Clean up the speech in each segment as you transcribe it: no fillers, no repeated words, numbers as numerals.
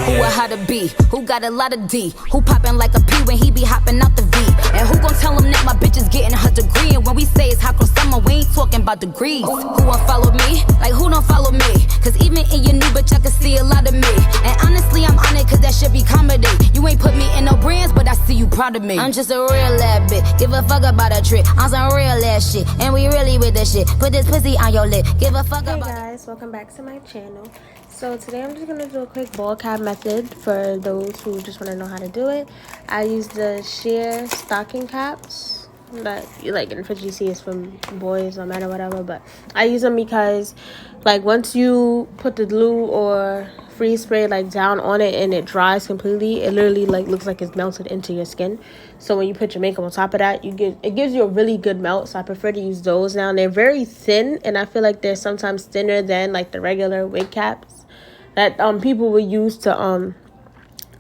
Who a how to be? Who got a lot of D? Who poppin' like a P when he be hopping out the V? And who gon' tell him that my bitch is getting her degree? And when we say it's hot girl summer, we ain't talking about degrees. Who won't follow me? Like who don't follow me? Cause even in your new bitch I can see a lot of me. And honestly I'm on it cause that should be comedy. You ain't put me in no brands but I see you proud of me. I'm just a real ass bitch, give a fuck about a trick. I'm some real ass shit and we really with this shit. Put this pussy on your lip, give a fuck about. Hey guys, welcome back to my channel. So today I'm just going to do a quick ball cap method for those who just want to know how to do it. I use the sheer stocking caps that you like in the you see is from boys or men or whatever, but I use them because like once you put the glue or freeze spray like down on it and it dries completely, it literally like looks like it's melted into your skin. So when you put your makeup on top of that, it gives you a really good melt. So I prefer to use those now. And they're very thin, and I feel like they're sometimes thinner than like the regular wig caps that people would use to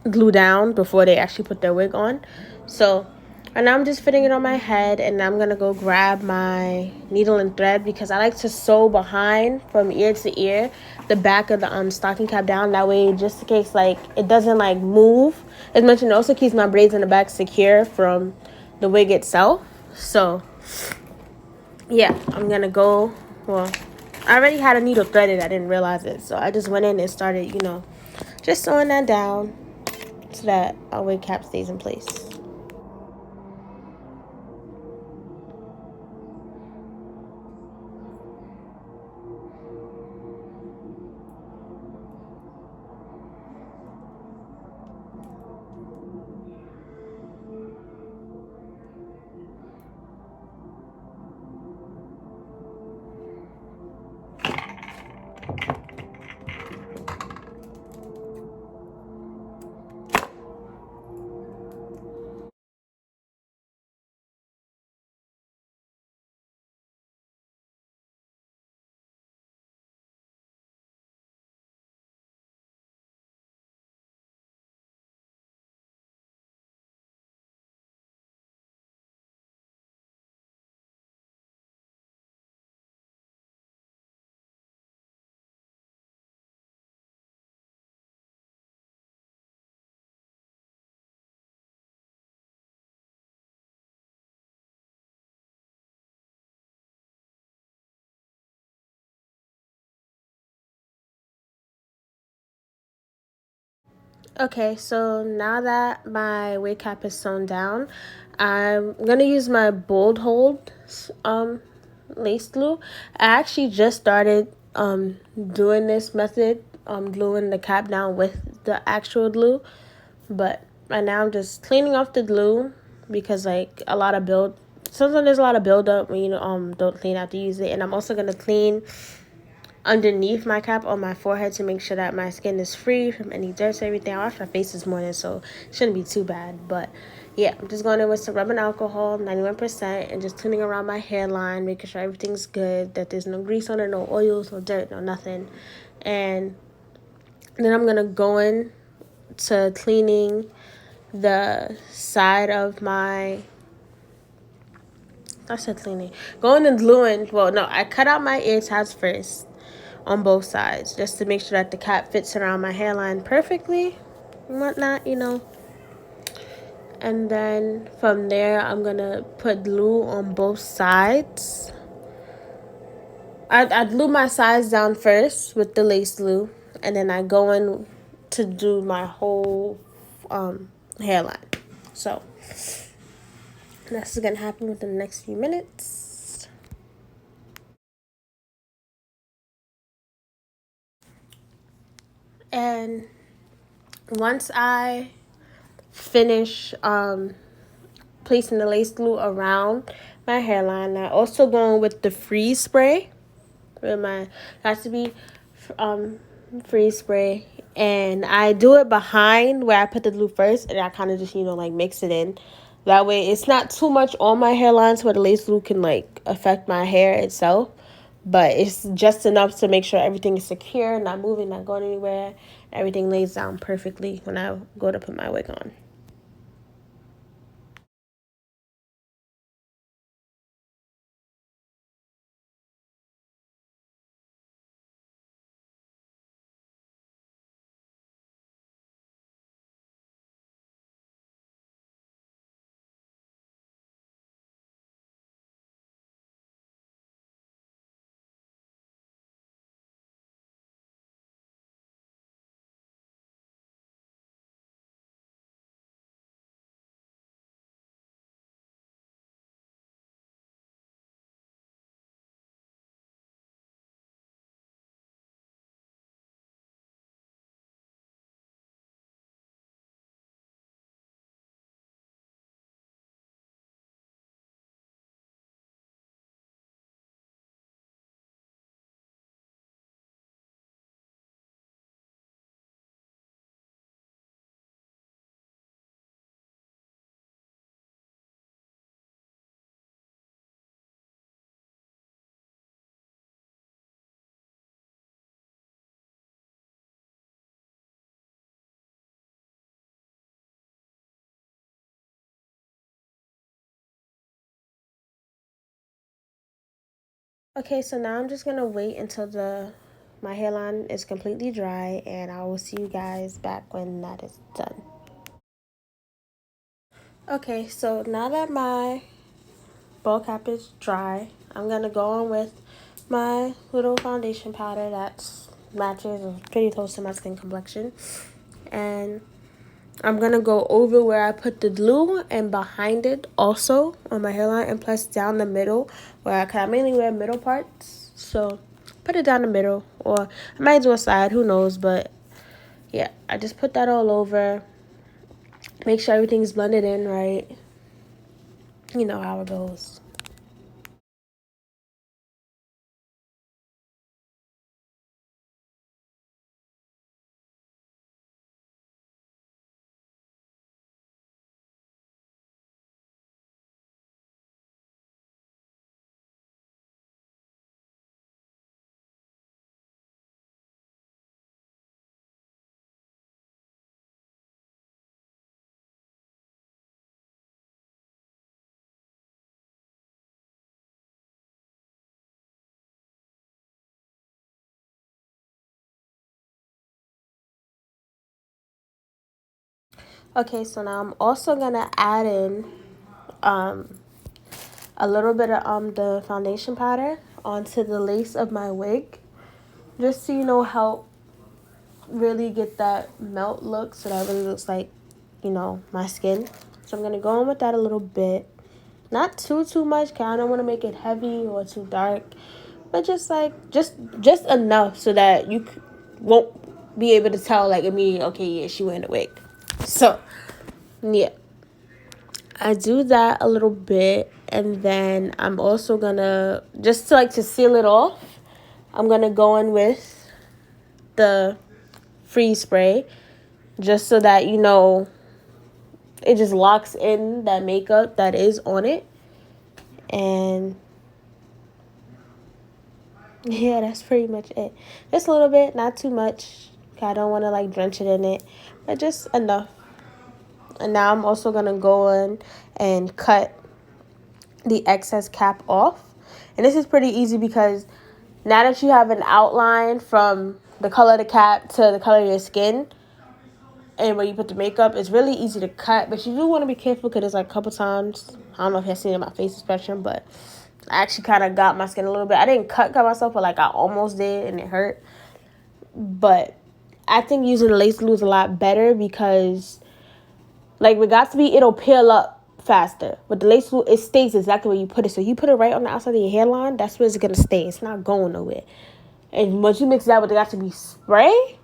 glue down before they actually put their wig on. So and now I'm just fitting it on my head, and I'm gonna go grab my needle and thread because I like to sew behind from ear to ear the back of the stocking cap down. That way, just in case like it doesn't like move as much, and it also keeps my braids in the back secure from the wig itself. So yeah, I'm gonna go. Well, I already had a needle threaded. I didn't realize it, so I just went in and started, just sewing that down so that our wig cap stays in place. Okay, so now that my wig cap is sewn down, I'm gonna use my bold hold lace glue. I actually just started doing this method, gluing the cap down with the actual glue, but right now I'm just cleaning off the glue because like sometimes there's a lot of build up when you don't clean after you use it. And I'm also gonna clean underneath my cap on my forehead to make sure that my skin is free from any dirt or everything. I washed my face this morning, so it shouldn't be too bad. But yeah, I'm just going in with some rubbing alcohol, 91%, and just cleaning around my hairline, making sure everything's good, that there's no grease on it, no oils, no dirt, no nothing. And then I'm gonna go in to cleaning the side of my going and gluing. Well, no, I cut out my ear tabs first on both sides just to make sure that the cap fits around my hairline perfectly and whatnot, and then from there I'm gonna put glue on both sides. I glue my sides down first with the lace glue, and then I go in to do my whole hairline. So this is gonna happen within the next few minutes. And once I finish placing the lace glue around my hairline, I also going with the freeze spray. Has to be freeze spray, and I do it behind where I put the glue first, and I kind of just like mix it in. That way, it's not too much on my hairline so the lace glue can like affect my hair itself. But it's just enough to make sure everything is secure, not moving, not going anywhere. Everything lays down perfectly when I go to put my wig on. Okay, so now I'm just gonna wait until my hairline is completely dry, and I will see you guys back when that is done. Okay, so now that my bowl cap is dry, I'm gonna go on with my little foundation powder that matches or pretty close to my skin complexion, and I'm gonna go over where I put the glue and behind it also on my hairline, and plus down the middle where I mainly wear middle parts, so put it down the middle, or I might do a side, who knows. But yeah, I just put that all over, make sure everything's blended in right. You know how it goes. Okay, so now I'm also gonna add in um a little bit of the foundation powder onto the lace of my wig, just so help really get that melt look, so that really looks like my skin. So I'm gonna go in with that a little bit, not too much, because I don't want to make it heavy or too dark, but just like just enough so that you won't be able to tell like immediately, okay, yeah, she wearing a wig. So yeah, I do that a little bit, and then I'm also gonna, just to seal it off, I'm gonna go in with the freeze spray, just so that it just locks in that makeup that is on it. And yeah, that's pretty much it. Just a little bit, not too much. I don't want to like drench it in it, but just enough. And now I'm also gonna go in and cut the excess cap off. And this is pretty easy because now that you have an outline from the color of the cap to the color of your skin, and where you put the makeup, it's really easy to cut. But you do want to be careful, because there's like a couple times, I don't know if you've seen it in my face expression, but I actually kind of got my skin a little bit. I didn't cut myself, but like I almost did, and it hurt. But I think using the lace glue is a lot better, because like with Got2b, it'll peel up faster. With the lace glue, it stays exactly where you put it. So you put it right on the outside of your hairline, that's where it's gonna stay. It's not going nowhere. And once you mix that with the Got2b spray,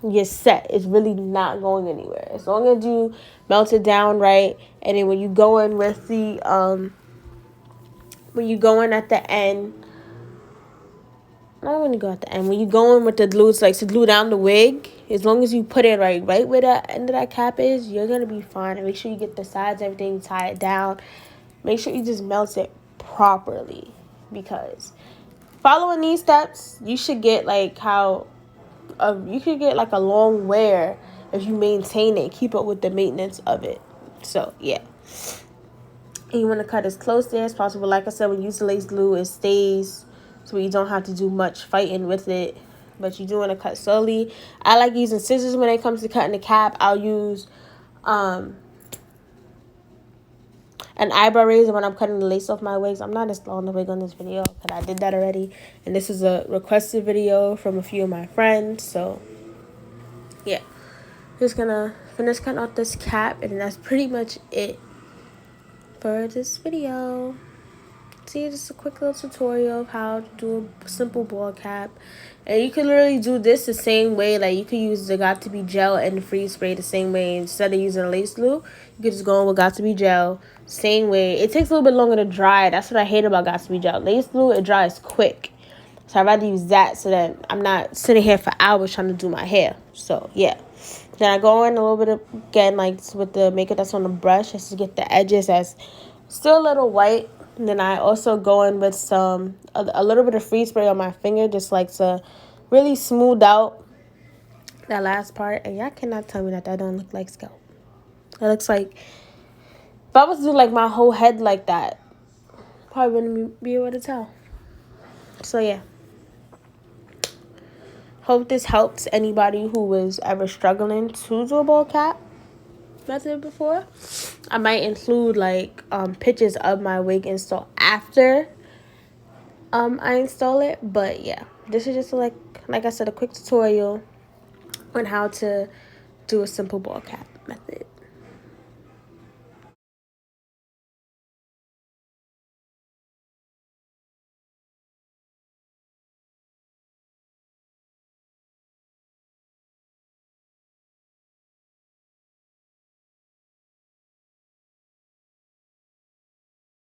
you're set. It's really not going anywhere. As long as you melt it down right, and then when you go in with the when you go in at the end, not when you go at the end, when you go in with the glue, it's like to glue down the wig. As long as you put it right where the end of that cap is, you're gonna be fine. And make sure you get the sides, everything, tie it down. Make sure you just melt it properly, because following these steps, you should get like you could get like a long wear if you maintain it, keep up with the maintenance of it. So yeah, and you want to cut as close there as possible. Like I said, when you use the lace glue, it stays, so you don't have to do much fighting with it. But you do want to cut slowly. I like using scissors when it comes to cutting the cap. I'll use an eyebrow razor when I'm cutting the lace off my wigs. I'm not installing the wig on this video, because I did that already, and this is a requested video from a few of my friends. So yeah, just gonna finish cutting off this cap, and that's pretty much it for this video. See, just a quick little tutorial of how to do a simple ball cap. And you can literally do this the same way. Like, you could use the Got2b gel and the freeze spray the same way. Instead of using a lace glue, you could just go in with Got2b gel, same way. It takes a little bit longer to dry. That's what I hate about Got2b gel. Lace glue, it dries quick. So I'd rather use that, so that I'm not sitting here for hours trying to do my hair. So yeah. Then I go in a little bit of, again, like with the makeup that's on the brush, just to get the edges that's still a little white. And then I also go in with a little bit of freeze spray on my finger, just like to really smooth out that last part. And y'all cannot tell me that don't look like scalp. It looks like, if I was to do like my whole head like that, probably wouldn't be able to tell. So yeah, hope this helps anybody who was ever struggling to do a bowl cap method before. I might include like pictures of my wig install after I install it, but yeah, this is just like I said, a quick tutorial on how to do a simple ball cap method.